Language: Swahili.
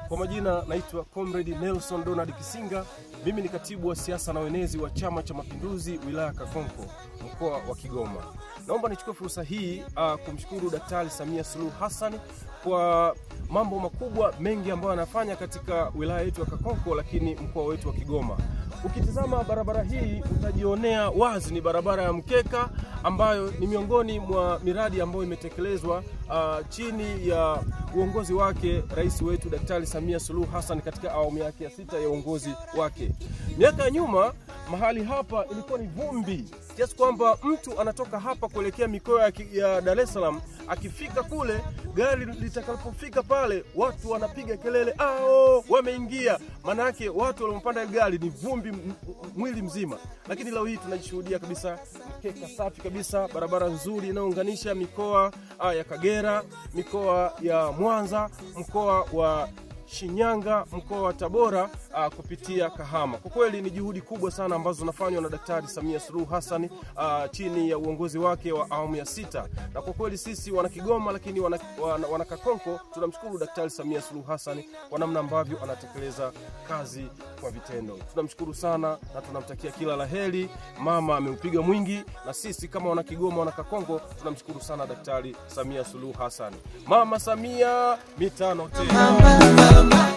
Kwa majina naitwa Comrade Nelson Donald Kisinga. Mimi ni katibu wa siasa na uenezi wa Chama cha Mapinduzi wilaya Kakonko, mkoa wa Kigoma. Naomba nichukue fursa hii kumshukuru Daktari Samia Suluhu Hassan kwa mambo makubwa mengi ambayo anafanya katika wilaya yetu ya Kakonko, lakini mkoa wetu wa Kigoma. Ukitazama barabara hii utajionea wazi ni barabara ya mkeka ambayo ni miongoni mwa miradi ambayo imetekelezwa chini ya uongozi wake rais wetu Daktari Samia Suluhu Hassan katika awamu yake ya 6 ya uongozi wake. Miaka ya nyuma mahali hapa ilikuwa ni vumbi, kiasi kwamba mtu anatoka hapa kuelekea mikoa ya Dar es Salaam, akifika kule gari litakapofika pale watu wanapiga kelele, wameingia. Maana yake watu waliopanda gari ni vumbi mwili mzima. Lakini leo hii tunajishuhudia kabisa mkeka safi kabisa, barabara nzuri inayounganisha mikoa ya Kagera, mikoa ya Mwanza, mkoa wa Shinyanga, mkoa wa Tabora kupitia Kahama. Kwa kweli ni juhudi kubwa sana ambazo zinafanywa na Daktari Samia Suluhu Hassan chini ya uongozi wake wa awamu ya 6. Na kwa kweli sisi wana Kigoma, lakini wana Kakonko tunamshukuru Daktari Samia Suluhu Hassan kwa namna ambavyo anatekeleza kazi kwa vitendo. Tunamshukuru sana na tunamtakia kila laheri. Mama ameupiga mwingi, na sisi kama wana Kigoma, wana Kakonko tunamshukuru sana Daktari Samia Suluhu Hassan. Mama Samia mitano tena.